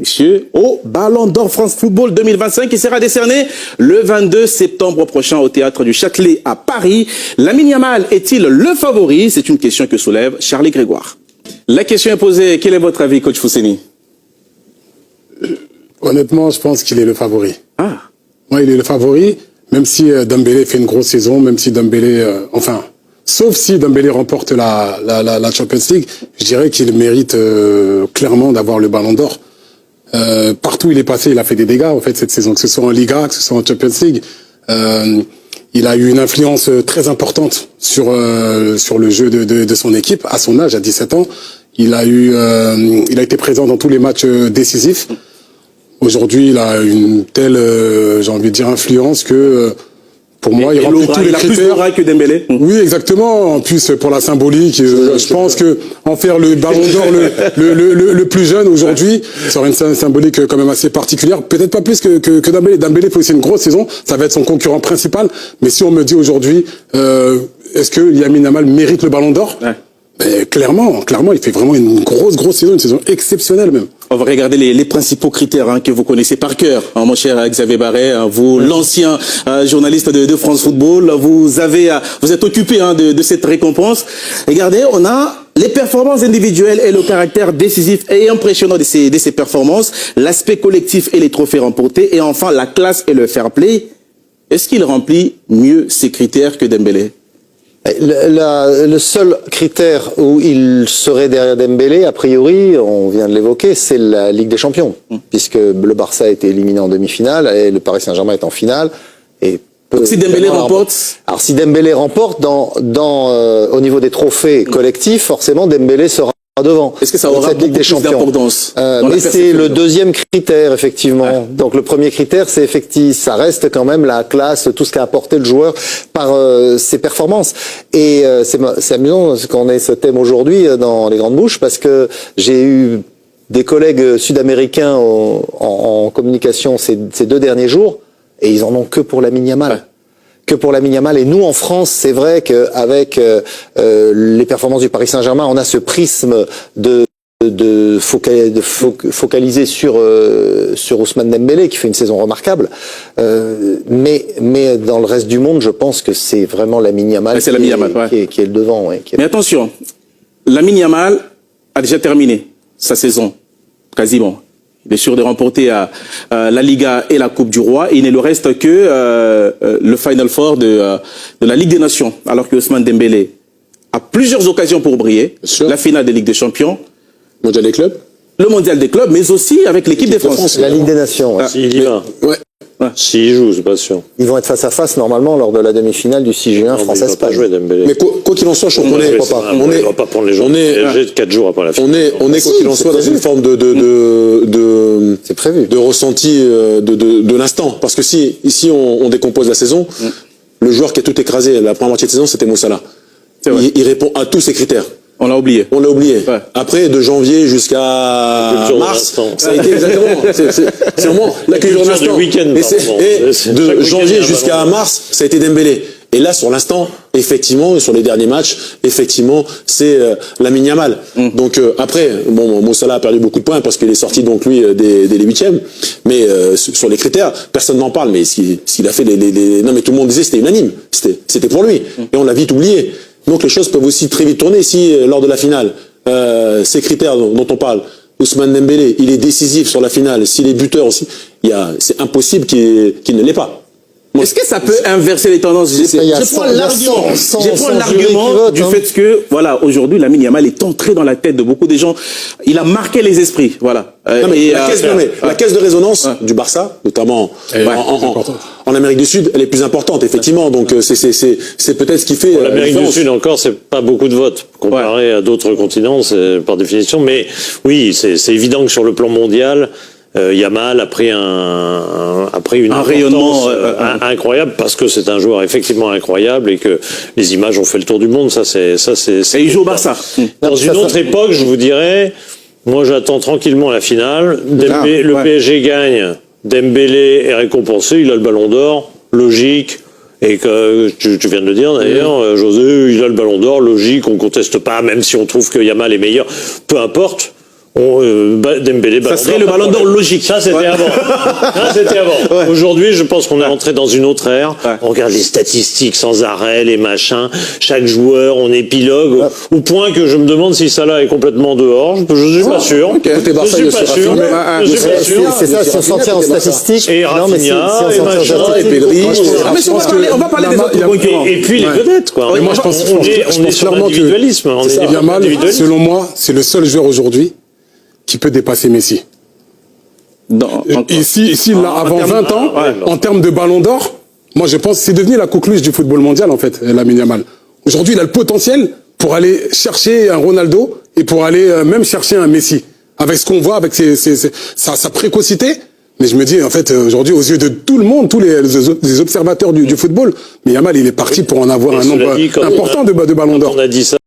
messieurs, au Ballon d'Or France Football 2025 qui sera décerné le 22 septembre prochain au Théâtre du Châtelet à Paris. Lamine Yamal est-il le favori? C'est une question que soulève Charlie Grégoire. La question est posée. Quel est votre avis, coach Fousseni? Honnêtement, je pense qu'il est le favori. Ah. Ouais, il est le favori, même si Dembélé fait une grosse saison, même si Dembélé, sauf si Dembélé remporte la Champions League, je dirais qu'il mérite clairement d'avoir le Ballon d'Or. Partout où il est passé, il a fait des dégâts en fait cette saison, que ce soit en Liga, que ce soit en Champions League. Il a eu une influence très importante sur le jeu de son équipe à son âge, à 17 ans. Il a été présent dans tous les matchs décisifs. Aujourd'hui, il a une telle, j'ai envie de dire, influence que pour moi, il remplit tous les critères. Il a plus d'aura que Dembélé. Oui, exactement. En plus, pour la symbolique, je pense que en faire le Ballon d'Or le plus jeune aujourd'hui, ça aurait une symbolique quand même assez particulière. Peut-être pas plus que Dembélé. Dembélé fait aussi une grosse saison. Ça va être son concurrent principal. Mais si on me dit aujourd'hui, est-ce que Lamine Yamal mérite le Ballon d'Or? Ouais. Clairement, il fait vraiment une grosse saison, une saison exceptionnelle même. On va regarder les principaux critères que vous connaissez par cœur, mon cher Xavier Barret, vous, l'ancien journaliste de France Football, vous êtes occupé de cette récompense. Regardez, on a les performances individuelles et le caractère décisif et impressionnant de ces performances, l'aspect collectif et les trophées remportés, et enfin la classe et le fair play. Est-ce qu'il remplit mieux ces critères que Dembélé? Le seul critère où il serait derrière Dembélé, a priori, on vient de l'évoquer, c'est la Ligue des Champions, puisque le Barça a été éliminé en demi-finale et le Paris Saint-Germain est en finale. Et si Dembélé remporte, alors si Dembélé remporte au niveau des trophées collectifs, forcément Dembélé sera devant. Est-ce que ça aura cette Ligue des Champions d'importance? Mais c'est le deuxième critère, effectivement. Ouais. Donc le premier critère, c'est effectivement, ça reste quand même la classe, tout ce qu'a apporté le joueur par ses performances. Et c'est amusant qu'on ait ce thème aujourd'hui dans les grandes bouches, parce que j'ai eu des collègues sud-américains en communication ces 2 derniers jours, et ils en ont que pour Lamine Yamal. Ouais. Que pour Lamine Yamal. Et nous, en France, c'est vrai qu'avec les performances du Paris Saint-Germain, on a ce prisme de focaliser sur Ousmane Dembélé, qui fait une saison remarquable. Mais dans le reste du monde, je pense que c'est vraiment Lamine Yamal qui est le devant. Ouais, Mais attention, Lamine Yamal a déjà terminé sa saison, quasiment. Il est sûr de remporter la Liga et la Coupe du Roi. Et il ne lui reste que le Final Four de la Ligue des Nations. Alors que Ousmane Dembélé a plusieurs occasions pour briller. La finale de Ligue des Champions. Mondial des clubs. Le Mondial des clubs, mais aussi avec l'équipe de France. La Ligue des Nations. Ouais. S'il y va. Ouais. S'il joue, c'est pas sûr. Ils vont être face à face normalement lors de la demi-finale du 6 juin France-Espagne. Il va pas jouer Dembélé. Mais quoi qu'il en soit, je crois il va pas prendre les gens. On est 4 jours après la finale. On est quoi qu'il en soit dans une forme c'est prévu. De ressenti de l'instant. Parce que si on décompose la saison, le joueur qui a tout écrasé la première moitié de saison, c'était Mo Salah. Il répond à tous ces critères. On l'a oublié. Ouais. Après, de janvier jusqu'à mars, ça a été exactement. C'est vraiment la culture de l'instant. Et de janvier jusqu'à mars, ça a été Dembélé. Et là, sur l'instant, effectivement, sur les derniers matchs, effectivement, c'est Lamine Yamal. Donc après, Mo Salah a perdu beaucoup de points parce qu'il est sorti donc lui dès les 8e. Mais sur les critères, personne n'en parle. Mais ce qu'il a fait, non mais tout le monde disait c'était unanime. C'était pour lui. Et on l'a vite oublié. Donc les choses peuvent aussi très vite tourner si lors de la finale, ces critères dont on parle, Ousmane Dembélé, il est décisif sur la finale, s'il est buteur aussi, c'est impossible qu'il ne l'ait pas. Est-ce que ça peut inverser les tendances? Je prends l'argument du fait que, voilà, aujourd'hui, Lamine Yamal est entré dans la tête de beaucoup de gens. Il a marqué les esprits, voilà. La caisse de résonance du Barça, notamment en Amérique du Sud, elle est plus importante, effectivement. Donc c'est peut-être ce qui fait. L'Amérique du Sud encore, c'est pas beaucoup de votes comparé à d'autres continents, c'est par définition. Mais oui, c'est évident que sur le plan mondial, Yamal a pris un rayonnement incroyable parce que c'est un joueur effectivement incroyable et que les images ont fait le tour du monde. Et il joue au Barça. Dans une autre époque, je vous dirais, moi j'attends tranquillement la finale. Le PSG gagne, Dembélé est récompensé, il a le Ballon d'Or, logique. Et que tu viens de le dire d'ailleurs, José, il a le Ballon d'Or, logique, on conteste pas, même si on trouve que Yamal est meilleur, peu importe. Dembélé, ça serait le ballon d'or logique. Ça, c'était avant. Ça, c'était avant. Ouais. Aujourd'hui, je pense qu'on est entré dans une autre ère. Ouais. On regarde les statistiques sans arrêt, les machins. Chaque joueur, on épilogue. Au point que je me demande si Salah est complètement dehors. Je suis pas sûr. Okay. Je suis pas sûr. C'est ça, si on s'en tient aux statistiques. Et Rafinha, et Pedri. On va parler des autres concurrents. Et puis les vedettes, quoi. Mais moi, je pense clairement que Yamal, selon moi, c'est le seul joueur aujourd'hui qui peut dépasser Messi. Ici, là, avant 20 ans, en termes de ballon d'or, moi je pense que c'est devenu la coqueluche du football mondial en fait, Lamine Yamal. Aujourd'hui, il a le potentiel pour aller chercher un Ronaldo et pour aller même chercher un Messi. Avec ce qu'on voit, avec sa précocité. Mais je me dis, en fait, aujourd'hui, aux yeux de tout le monde, tous les observateurs du football, mais Yamal, il est parti pour en avoir un nombre important de ballons d'or. On a dit ça.